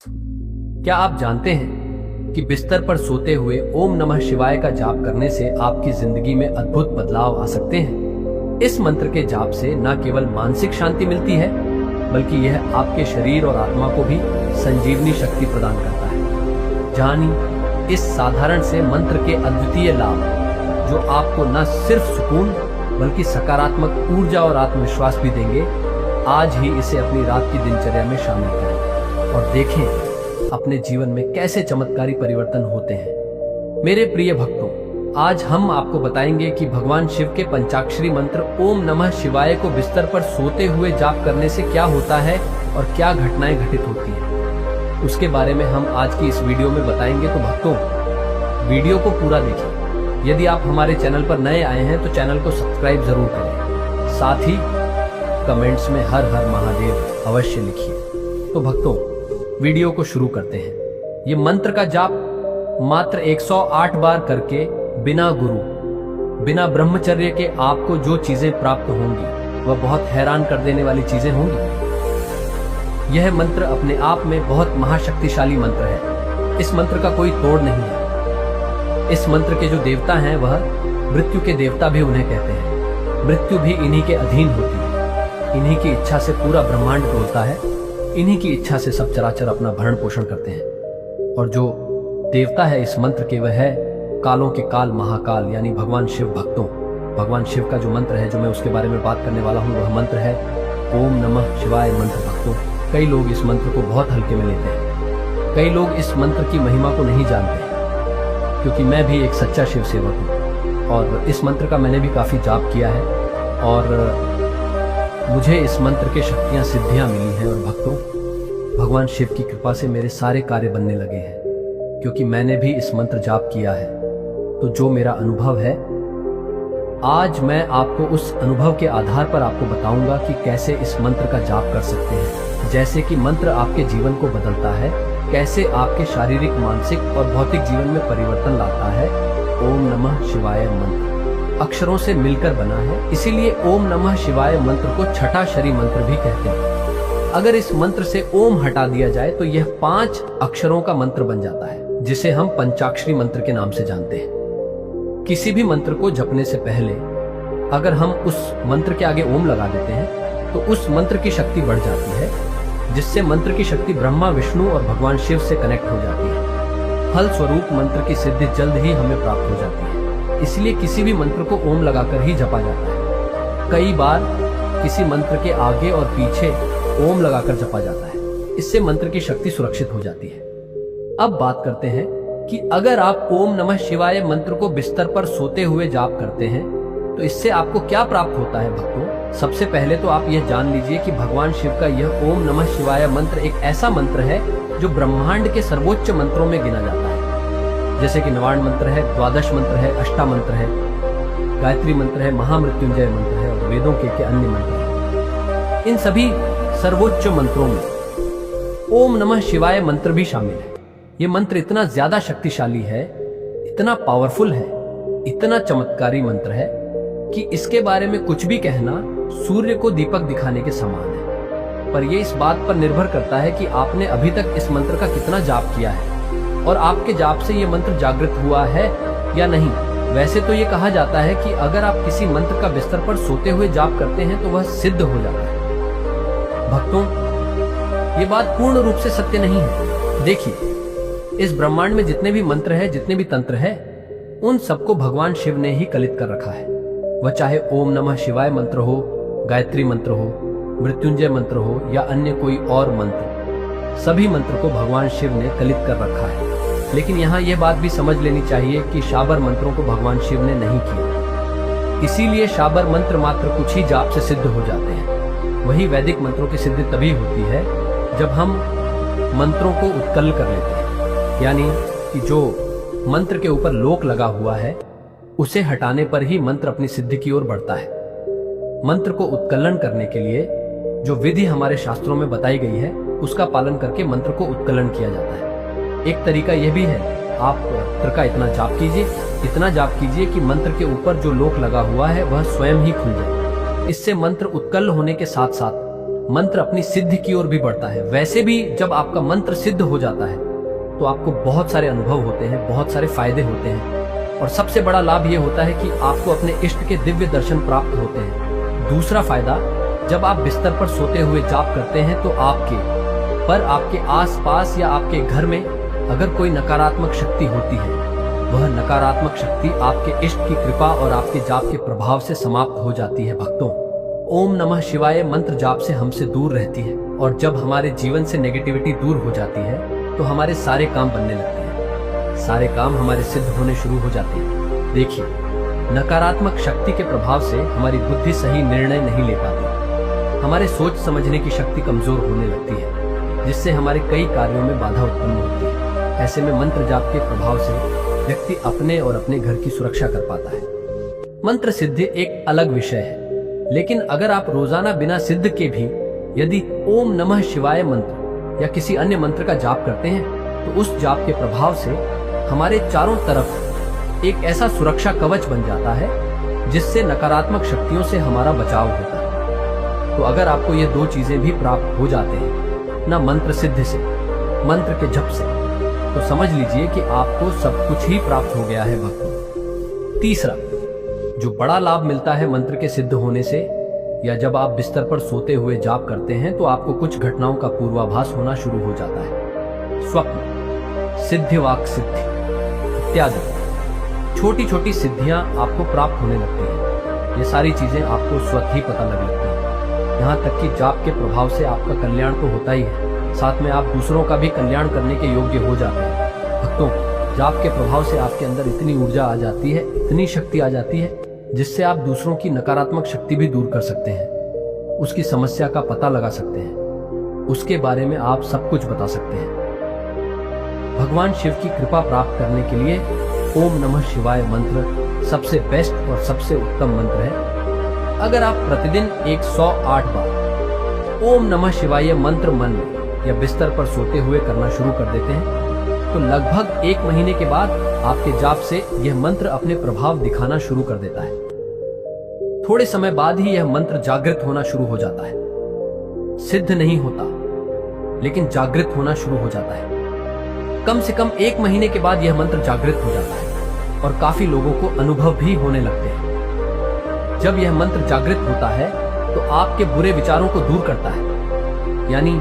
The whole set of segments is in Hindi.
क्या आप जानते हैं कि बिस्तर पर सोते हुए ओम नमः शिवाय का जाप करने से आपकी जिंदगी में अद्भुत बदलाव आ सकते हैं। इस मंत्र के जाप से न केवल मानसिक शांति मिलती है, बल्कि यह आपके शरीर और आत्मा को भी संजीवनी शक्ति प्रदान करता है। जानिए इस साधारण से मंत्र के अद्वितीय लाभ, जो आपको न सिर्फ सुकून बल्कि सकारात्मक ऊर्जा और आत्मविश्वास भी देंगे। आज ही इसे अपनी रात की दिनचर्या में शामिल करें और देखें अपने जीवन में कैसे चमत्कारी परिवर्तन होते हैं। मेरे प्रिय भक्तों, आज हम आपको बताएंगे कि भगवान शिव के पंचाक्षरी मंत्र ओम नमः शिवाय को बिस्तर पर सोते हुए जाप करने से क्या होता है और क्या घटनाएं घटित होती हैं। उसके बारे में हम आज की इस वीडियो में बताएंगे, तो भक्तों वीडियो को पूरा देखिए। यदि आप हमारे चैनल पर नए आए हैं तो चैनल को सब्सक्राइब जरूर करें, साथ ही कमेंट्स में हर हर महादेव अवश्य लिखिए। तो भक्तों वीडियो को शुरू करते हैं। ये मंत्र का जाप मात्र 108 बार करके बिना गुरु, बिना ब्रह्मचर्य के आपको जो चीजें प्राप्त होंगी वह बहुत हैरान कर देने वाली चीजें होंगी। यह मंत्र अपने आप में बहुत महाशक्तिशाली मंत्र है। इस मंत्र का कोई तोड़ नहीं है। इस मंत्र के जो देवता हैं वह मृत्यु के देवता भी उन्हें कहते हैं। मृत्यु भी इन्हीं के अधीन होती है। इन्हीं की इच्छा से पूरा ब्रह्मांड डोलता है। इन्हीं की इच्छा से सब चराचर अपना भरण पोषण करते हैं। और जो देवता है इस मंत्र के, वह है कालों के काल महाकाल, यानी भगवान शिव। भक्तों भगवान शिव का जो मंत्र है, जो मैं उसके बारे में बात करने वाला हूँ, वह मंत्र है ओम नमः शिवाय मंत्र। भक्तों कई लोग इस मंत्र को बहुत हल्के में लेते हैं। कई लोग इस मंत्र की महिमा को नहीं जानते हैं, क्योंकि मैं भी एक सच्चा शिव सेवक हूँ और इस मंत्र का मैंने भी काफी जाप किया है और मुझे इस मंत्र के शक्तियां सिद्धियां मिली हैं। और भक्तों भगवान शिव की कृपा से मेरे सारे कार्य बनने लगे हैं, क्योंकि मैंने भी इस मंत्र जाप किया है। तो जो मेरा अनुभव है, आज मैं आपको उस अनुभव के आधार पर आपको बताऊंगा कि कैसे इस मंत्र का जाप कर सकते हैं। जैसे कि मंत्र आपके जीवन को बदलता है, कैसे आपके शारीरिक, मानसिक और भौतिक जीवन में परिवर्तन लाता है। ओम नमः शिवाय मंत्र अक्षरों से मिलकर बना है, इसीलिए ओम नमः शिवाय मंत्र को छठा शरी मंत्र भी कहते हैं। अगर इस मंत्र से ओम हटा दिया जाए तो यह 5 अक्षरों का मंत्र बन जाता है, जिसे हम पंचाक्षरी मंत्र के नाम से जानते हैं। किसी भी मंत्र को जपने से पहले अगर हम उस मंत्र के आगे ओम लगा देते हैं तो उस मंत्र की शक्ति बढ़ जाती है, जिससे मंत्र की शक्ति ब्रह्मा, विष्णु और भगवान शिव से कनेक्ट हो जाती है। फल स्वरूप मंत्र की सिद्धि जल्द ही हमें प्राप्त हो जाती है। इसलिए किसी भी मंत्र को ओम लगाकर ही जपा जाता है। कई बार किसी मंत्र के आगे और पीछे ओम लगाकर जपा जाता है। इससे मंत्र की शक्ति सुरक्षित हो जाती है। अब बात करते हैं कि अगर आप ओम नमः शिवाय मंत्र को बिस्तर पर सोते हुए जाप करते हैं तो इससे आपको क्या प्राप्त होता है। भक्तों सबसे पहले तो आप यह जान लीजिए कि भगवान शिव का यह ओम नमः शिवाय मंत्र एक ऐसा मंत्र है जो ब्रह्मांड के सर्वोच्च मंत्रों में गिना जाता है। जैसे कि नवाण मंत्र है, द्वादश मंत्र है, अष्टा मंत्र है, गायत्री मंत्र है, महामृत्युंजय मंत्र है और वेदों के अन्य मंत्र हैं। इन सभी सर्वोच्च मंत्रों में ओम नमः शिवाय मंत्र भी शामिल है। ये मंत्र इतना ज्यादा शक्तिशाली है, इतना पावरफुल है, इतना चमत्कारी मंत्र है कि इसके बारे में कुछ भी कहना सूर्य को दीपक दिखाने के समान है। पर यह इस बात पर निर्भर करता है कि आपने अभी तक इस मंत्र का कितना जाप किया है और आपके जाप से ये मंत्र जागृत हुआ है या नहीं। वैसे तो ये कहा जाता है कि अगर आप किसी मंत्र का बिस्तर पर सोते हुए जाप करते हैं तो वह सिद्ध हो जाता है। भक्तों ये बात पूर्ण रूप से सत्य नहीं है। देखिए इस ब्रह्मांड में जितने भी मंत्र है, जितने भी तंत्र है, उन सबको भगवान शिव ने ही कलित कर रखा है। वह चाहे ओम नमः शिवाय मंत्र हो, गायत्री मंत्र हो, मृत्युंजय मंत्र हो या अन्य कोई और मंत्र, सभी मंत्र को भगवान शिव ने कलित कर रखा है। लेकिन यहाँ यह बात भी समझ लेनी चाहिए कि शाबर मंत्रों को भगवान शिव ने नहीं किया। इसीलिए शाबर मंत्र मात्र कुछ ही जाप से सिद्ध हो जाते हैं। वही वैदिक मंत्रों की सिद्धि तभी होती है जब हम मंत्रों को उत्कल कर लेते हैं, यानी कि जो मंत्र के ऊपर लोक लगा हुआ है उसे हटाने पर ही मंत्र अपनी सिद्धि की ओर बढ़ता है। मंत्र को उत्कलन करने के लिए जो विधि हमारे शास्त्रों में बताई गई है उसका पालन करके मंत्र को उत्कलन किया जाता है। एक तरीका यह भी है, आप मंत्र का इतना जाप कीजिए कि मंत्र के ऊपर जो लोक लगा हुआ है वह स्वयं ही खुल जाए। इससे मंत्र उत्कल होने के साथ साथ मंत्र अपनी सिद्धि की ओर भी बढ़ता है। वैसे भी जब आपका मंत्र सिद्ध हो जाता है तो आपको बहुत सारे अनुभव होते हैं, बहुत सारे फायदे होते हैं, और सबसे बड़ा लाभ यह होता है कि आपको अपने इष्ट के दिव्य दर्शन प्राप्त होते हैं। दूसरा फायदा, जब आप बिस्तर पर सोते हुए जाप करते हैं तो आपके आसपास या आपके घर में अगर कोई नकारात्मक शक्ति होती है, वह नकारात्मक शक्ति आपके इष्ट की कृपा और आपके जाप के प्रभाव से समाप्त हो जाती है। भक्तों, ओम नमः शिवाय मंत्र जाप से हमसे दूर रहती है, और जब हमारे जीवन से नेगेटिविटी दूर हो जाती है तो हमारे सारे काम बनने लगते हैं, सारे काम हमारे सिद्ध होने शुरू हो जाते हैं। देखिए, नकारात्मक शक्ति के प्रभाव से हमारी बुद्धि सही निर्णय नहीं ले पाती, हमारे सोच समझने की शक्ति कमजोर होने लगती है, जिससे हमारे कई कार्यों में बाधा उत्पन्न होती है। ऐसे में मंत्र जाप के प्रभाव से व्यक्ति अपने और अपने घर की सुरक्षा कर पाता है। मंत्र सिद्धि एक अलग विषय है, लेकिन अगर आप रोजाना बिना सिद्ध के भी यदि ओम नमः शिवाय मंत्र या किसी अन्य मंत्र का जाप करते हैं तो उस जाप के प्रभाव से हमारे चारों तरफ एक ऐसा सुरक्षा कवच बन जाता है जिससे नकारात्मक शक्तियों से हमारा बचाव होता है। तो अगर आपको ये दो चीजें भी प्राप्त हो जाते हैं, ना मंत्र सिद्धि से, मंत्र के जप से, तो समझ लीजिए कि आपको सब कुछ ही प्राप्त हो गया है भक्तों। तीसरा, जो बड़ा लाभ मिलता है मंत्र के सिद्ध होने से, या जब आप बिस्तर पर सोते हुए जाप करते हैं तो आपको कुछ घटनाओं का पूर्वाभास होना शुरू हो जाता है। स्वप्न, सिद्धिवाक सिद्धि इत्यादि छोटी छोटी सिद्धियां आपको प्राप्त होने लगती हैं। ये सारी चीजें आपको स्वतः ही पता लगने लगती हैं। यहाँ तक कि जाप के प्रभाव से आपका कल्याण तो होता ही है, साथ में आप दूसरों का भी कल्याण करने के योग्य हो जाते हैं। भक्तों, जाप के प्रभाव से आपके अंदर इतनी ऊर्जा आ जाती है, इतनी शक्ति आ जाती है, जिससे आप दूसरों की नकारात्मक शक्ति भी दूर कर सकते हैं, उसकी समस्या का पता लगा सकते हैं, उसके बारे में आप सब कुछ बता सकते हैं। भगवान शिव की कृपा प्राप्त करने के लिए ओम नमः शिवाय मंत्र सबसे बेस्ट और सबसे उत्तम मंत्र है। अगर आप प्रतिदिन 108 बार ओम नमः शिवाय मंत्र मन में या बिस्तर पर सोते हुए करना शुरू कर देते हैं तो लगभग 1 महीने के बाद आपके जाप से यह मंत्र अपने प्रभाव दिखाना शुरू कर देता है। थोड़े समय बाद ही यह मंत्र जागृत होना शुरू हो जाता है। सिद्ध नहीं होता, लेकिन जागृत होना शुरू हो जाता है। कम से कम 1 महीने के बाद यह मंत्र जागृत हो जाता है और काफी लोगों को अनुभव भी होने लगते हैं। जब यह मंत्र जागृत होता है तो आपके बुरे विचारों को दूर करता है, यानी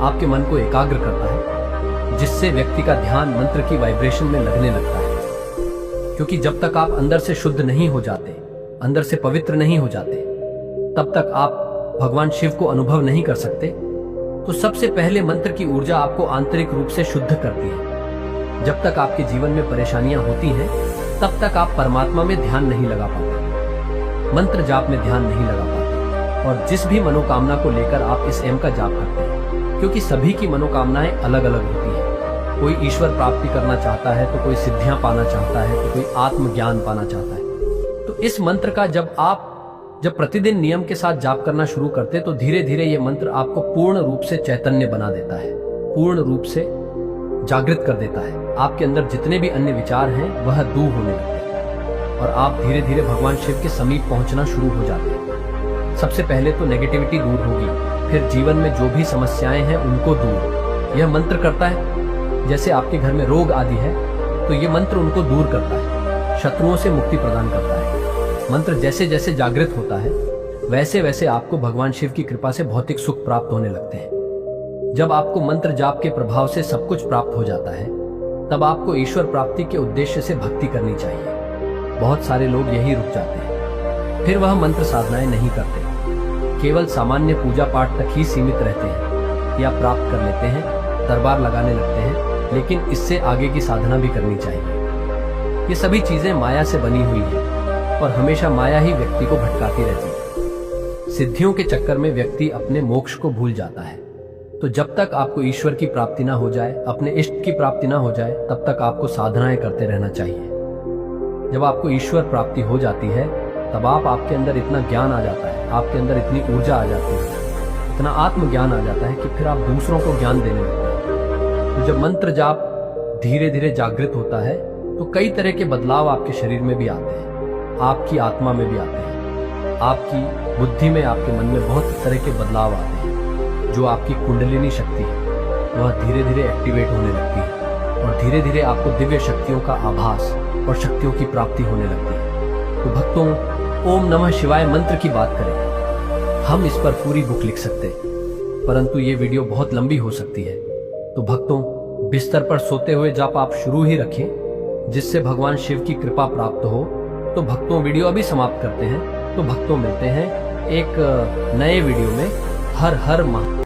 आपके मन को एकाग्र करता है, जिससे व्यक्ति का ध्यान मंत्र की वाइब्रेशन में लगने लगता है। क्योंकि जब तक आप अंदर से शुद्ध नहीं हो जाते, अंदर से पवित्र नहीं हो जाते, तब तक आप भगवान शिव को अनुभव नहीं कर सकते। तो सबसे पहले मंत्र की ऊर्जा आपको आंतरिक रूप से शुद्ध करती है। जब तक आपके जीवन में परेशानियां होती हैं, तब तक आप परमात्मा में ध्यान नहीं लगा पाते, मंत्र जाप में ध्यान नहीं लगा पाते, और जिस भी मनोकामना को लेकर आप इस एम का जाप करते हैं, क्योंकि सभी की मनोकामनाएं अलग अलग होती हैं। कोई ईश्वर प्राप्ति करना चाहता है, तो कोई सिद्धियां पाना चाहता है, तो कोई आत्मज्ञान पाना चाहता है। तो इस मंत्र का जब प्रतिदिन नियम के साथ जाप करना शुरू करते, तो धीरे धीरे ये मंत्र आपको पूर्ण रूप से चैतन्य बना देता है, पूर्ण रूप से जागृत कर देता है। आपके अंदर जितने भी अन्य विचार हैं वह दूर होने लगते हैं और आप धीरे धीरे भगवान शिव के समीप पहुंचना शुरू हो जाते हैं। सबसे पहले तो नेगेटिविटी दूर होगी, फिर जीवन में जो भी समस्याएं हैं उनको दूर यह मंत्र करता है। जैसे आपके घर में रोग आदि है तो ये मंत्र उनको दूर करता है, शत्रुओं से मुक्ति प्रदान करता है। मंत्र जैसे जैसे जागृत होता है वैसे वैसे आपको भगवान शिव की कृपा से भौतिक सुख प्राप्त होने लगते हैं। जब आपको मंत्र जाप के प्रभाव से सब कुछ प्राप्त हो जाता है, तब आपको ईश्वर प्राप्ति के उद्देश्य से भक्ति करनी चाहिए। बहुत सारे लोग यही रुक जाते हैं, फिर वह मंत्र साधनाएं नहीं करते, केवल सामान्य पूजा पाठ तक ही सीमित रहते हैं या प्राप्त कर लेते हैं, दरबार लगाने लगते हैं, लेकिन इससे आगे की साधना भी करनी चाहिए। ये सभी चीजें माया से बनी हुई है और हमेशा माया ही व्यक्ति को भटकाती रहती है। सिद्धियों के चक्कर में व्यक्ति अपने मोक्ष को भूल जाता है। तो जब तक आपको ईश्वर की प्राप्ति ना हो जाए, अपने इष्ट की प्राप्ति ना हो जाए, तब तक आपको साधनाएं करते रहना चाहिए। जब आपको ईश्वर प्राप्ति हो जाती है, तब आपके अंदर इतना ज्ञान आ जाता है, आपके अंदर इतनी ऊर्जा आ जाती है, इतना आत्मज्ञान आ जाता है कि फिर आप दूसरों को ज्ञान देने लगते हैं। तो जब मंत्र जाप धीरे धीरे जागृत होता है, तो कई तरह के बदलाव आपके शरीर में भी आते हैं, आपकी आत्मा में भी आते हैं, आपकी बुद्धि में, आपके मन में बहुत तरह के बदलाव आते हैं। जो आपकी कुंडलिनी शक्ति है वह धीरे धीरे एक्टिवेट होने लगती है और धीरे धीरे आपको दिव्य शक्तियों का आभास और शक्तियों की प्राप्ति होने लगती है। तो भक्तों, ओम नमः शिवाय मंत्र की बात करें, हम इस पर पूरी बुक लिख सकते हैं, परंतु ये वीडियो बहुत लंबी हो सकती है। तो भक्तों, बिस्तर पर सोते हुए जाप आप शुरू ही रखें, जिससे भगवान शिव की कृपा प्राप्त हो। तो भक्तों, वीडियो अभी समाप्त करते हैं। तो भक्तों, मिलते हैं एक नए वीडियो में। हर हर महादेव।